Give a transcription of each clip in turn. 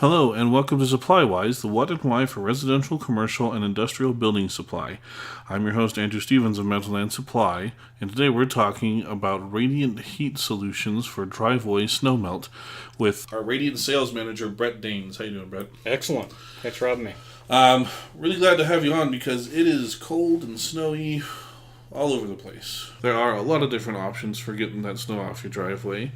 Hello, and welcome to Supplywise, the what and why for residential, commercial, and industrial building supply. I'm your host, Andrew Stevens of Mountainland Supply, and today we're talking about radiant heat solutions for driveway snowmelt with our radiant sales manager, Brett Daines. How you doing, Brett? Excellent. Thanks for having me. Really glad to have you on because it is cold and snowy all over the place. There are a lot of different options for getting that snow off your driveway.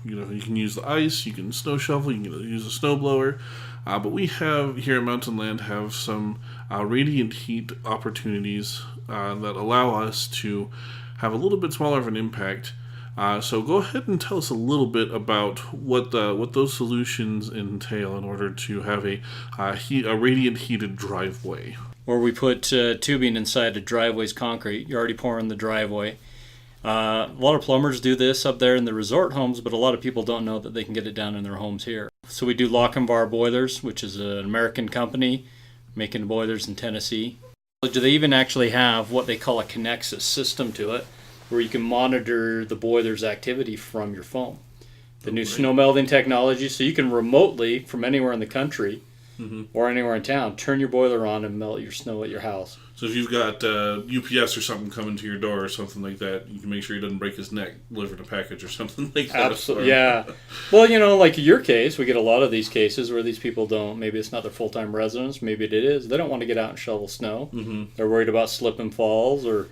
You can use the ice, you can snow shovel, you can use a snow blower. But we have, here at Mountainland, have some radiant heat opportunities that allow us to have a little bit smaller of an impact. So go ahead and tell us a little bit about what those solutions entail in order to have a radiant heated driveway. Or we put tubing inside a driveway's concrete. You're already pouring the driveway. A lot of plumbers do this up there in the resort homes, but a lot of people don't know that they can get it down in their homes here. So we do Lochinvar Boilers, which is an American company making boilers in Tennessee. They even actually have what they call a Connexus system to it, where you can monitor the boiler's activity from your phone. The new snow melting technology, so you can remotely, from anywhere in the country or anywhere in town, turn your boiler on and melt your snow at your house. So if you've got UPS or something coming to your door or something like that, you can make sure he doesn't break his neck delivering a package or something like that. Absolutely, yeah. Well, like your case, we get a lot of these cases where these people don't, maybe it's not their full-time residence, maybe it is. They don't want to get out and shovel snow. They're worried about slip and falls, or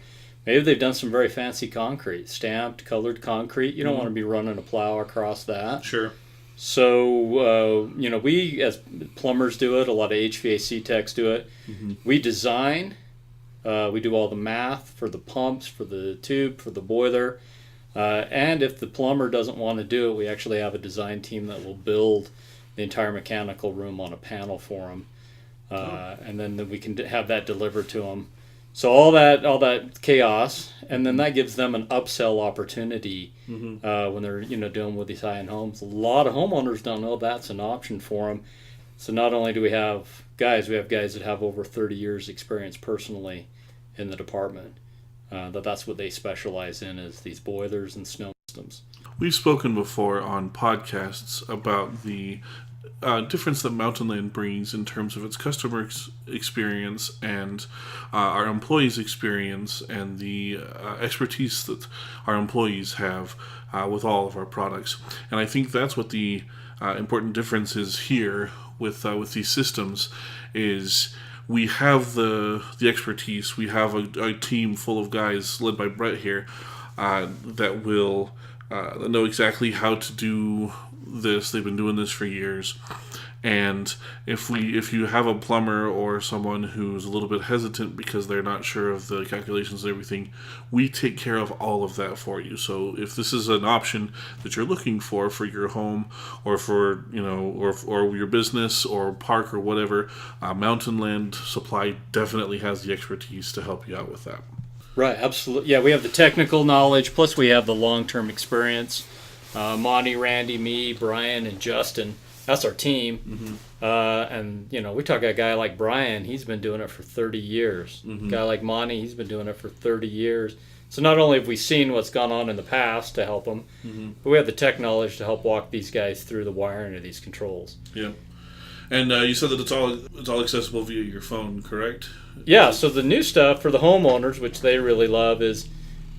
maybe they've done some very fancy concrete, stamped, colored concrete. You don't want to be running a plow across that. Sure. So, we as plumbers do it, a lot of HVAC techs do it. We design, we do all the math for the pumps, for the tube, for the boiler. And if the plumber doesn't want to do it, we actually have a design team that will build the entire mechanical room on a panel for them. And then we can have that delivered to them. So all that chaos, and then that gives them an upsell opportunity when they're dealing with these high-end homes. A lot of homeowners don't know that's an option for them. So not only do we have guys that have over 30 years experience personally in the department. That's what they specialize in, is these boilers and snow systems. We've spoken before on podcasts about the difference that Mountainland brings in terms of its customer experience and our employees' experience and the expertise that our employees have with all of our products. And I think that's what the important difference is here with these systems is we have the expertise. We have a team full of guys led by Brett here that will know exactly how to do this. They've been doing this for years. And if you have a plumber or someone who's a little bit hesitant because they're not sure of the calculations and everything, we take care of all of that for you. So if this is an option that you're looking for your home or for or your business or park or whatever, Mountainland Supply definitely has the expertise to help you out with that. Right, absolutely. Yeah, we have the technical knowledge, plus we have the long-term experience. Monty, Randy, me, Brian, and Justin. That's our team. And, we talk a guy like Brian, he's been doing it for 30 years. A guy like Monty, he's been doing it for 30 years. So not only have we seen what's gone on in the past to help them, but we have the tech knowledge to help walk these guys through the wiring of these controls. Yeah. And you said that it's all accessible via your phone, correct? Yeah, so the new stuff for the homeowners, which they really love, is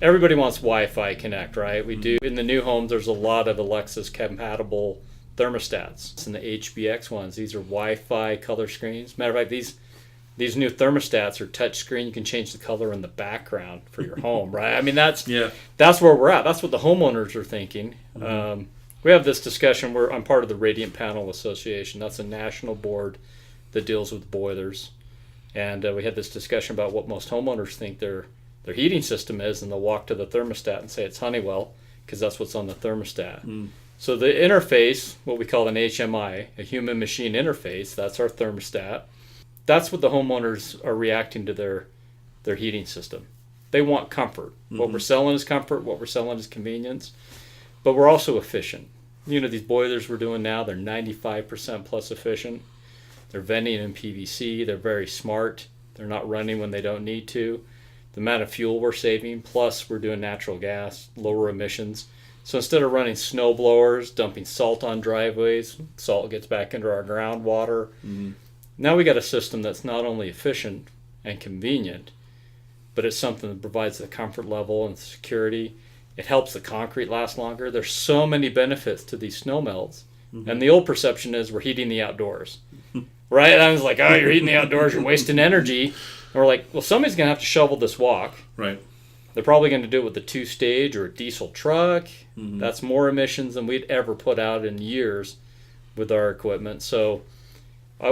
everybody wants Wi-Fi Connect, right? We do. In the new homes, there's a lot of Alexa-compatible thermostats. And the HBX ones, these are Wi-Fi color screens. Matter of fact, these new thermostats are touch screen. You can change the color in the background for your home, right? I mean, that's where we're at. That's what the homeowners are thinking. We have this discussion where I'm part of the Radiant Panel Association. That's a national board that deals with boilers. And we had this discussion about what most homeowners think their heating system is, and they'll walk to the thermostat and say it's Honeywell because that's what's on the thermostat. So the interface, what we call an HMI, a human machine interface, that's our thermostat. That's what the homeowners are reacting to their heating system. They want comfort. What we're selling is comfort, what we're selling is convenience, but we're also efficient. These boilers we're doing now, they're 95% plus efficient. They're venting in PVC, they're very smart, they're not running when they don't need to. The amount of fuel we're saving, plus we're doing natural gas, lower emissions. So instead of running snow blowers, dumping salt on driveways, salt gets back into our groundwater. Now we got a system that's not only efficient and convenient, but it's something that provides the comfort level and security. It helps the concrete last longer. There's so many benefits to these snow melts. And the old perception is we're heating the outdoors. Right? I was like, oh, you're heating the outdoors, you're wasting energy. And we're like, well, somebody's going to have to shovel this walk. Right. They're probably going to do it with a 2-stage or a diesel truck. That's more emissions than we'd ever put out in years with our equipment. So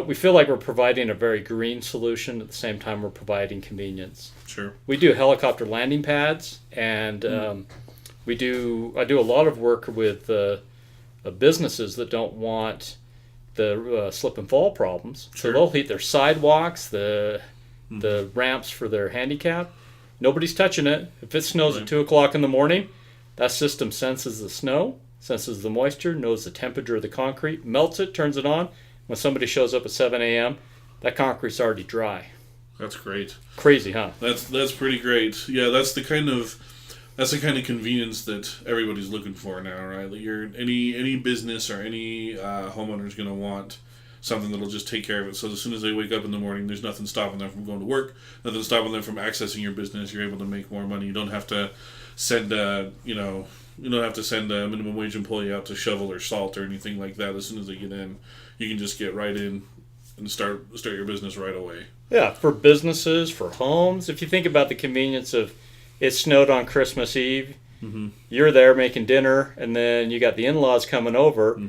we feel like we're providing a very green solution. At the same time, we're providing convenience. Sure. We do helicopter landing pads, and I do a lot of work with businesses that don't want the slip and fall problems. Sure. So they'll heat their sidewalks, the ramps for their handicap. Nobody's touching it. If it snows at 2 o'clock in the morning, that system senses the snow, senses the moisture, knows the temperature of the concrete, melts it, turns it on. When somebody shows up at 7 a.m., that concrete's already dry. That's great. Crazy, huh? That's pretty great. Yeah, that's the kind of convenience that everybody's looking for now, right? Like any business or any homeowner is going to want something that'll just take care of it. So as soon as they wake up in the morning, there's nothing stopping them from going to work, nothing stopping them from accessing your business. You're able to make more money. You don't have to send a minimum wage employee out to shovel or salt or anything like that. As soon as they get in, you can just get right in and start your business right away. Yeah, for businesses, for homes. If you think about the convenience of it snowed on Christmas Eve, you're there making dinner, and then you got the in-laws coming over,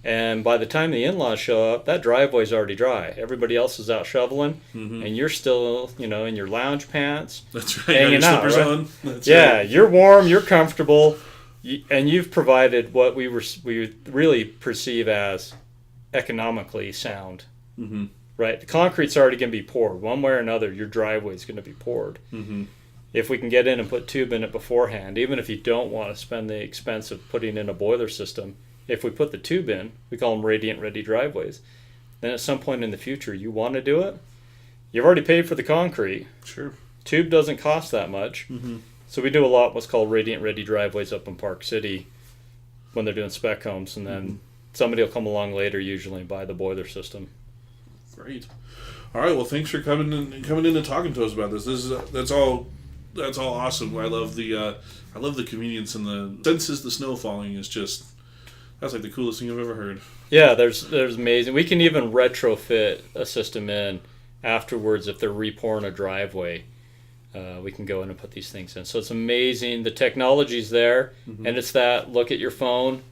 and by the time the in-laws show up, that driveway's already dry. Everybody else is out shoveling, and you're still, in your lounge pants. That's right. Hanging Got your out, slippers right? on. That's yeah, right. You're warm, you're comfortable, and you've provided what we really perceive as economically sound. Right? The concrete's already going to be poured. One way or another, your driveway's going to be poured. If we can get in and put tube in it beforehand, even if you don't want to spend the expense of putting in a boiler system, if we put the tube in, we call them radiant ready driveways, then at some point in the future you want to do it, you've already paid for the concrete. Sure. Tube doesn't cost that much. So we do a lot what's called radiant ready driveways up in Park City when they're doing spec homes, and then somebody will come along later usually and buy the boiler system. Great. All right. Well, thanks for coming in and talking to us about this. That's all awesome. I love the convenience and the senses. The snow falling is just, that's like the coolest thing I've ever heard. Yeah, there's amazing. We can even retrofit a system in afterwards if they're repouring a driveway. We can go in and put these things in. So it's amazing. The technology's there, and it's that look at your phone,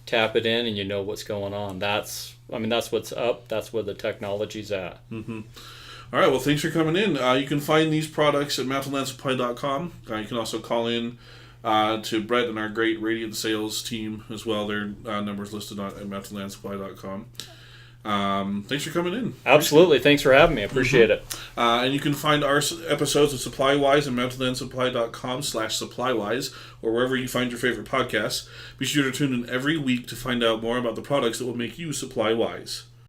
tap it in, and you know what's going on. That's what's up. That's where the technology's at. All right, well, thanks for coming in. You can find these products at mountainlandsupply.com. You can also call in to Brett and our great Radiant sales team as well. Their numbers listed at mountainlandsupply.com. Thanks for coming in. Absolutely. Thanks for having me. I appreciate it. And you can find our episodes of Supplywise at mountainlandsupply.com/Supplywise, or wherever you find your favorite podcasts. Be sure to tune in every week to find out more about the products that will make you supply wise.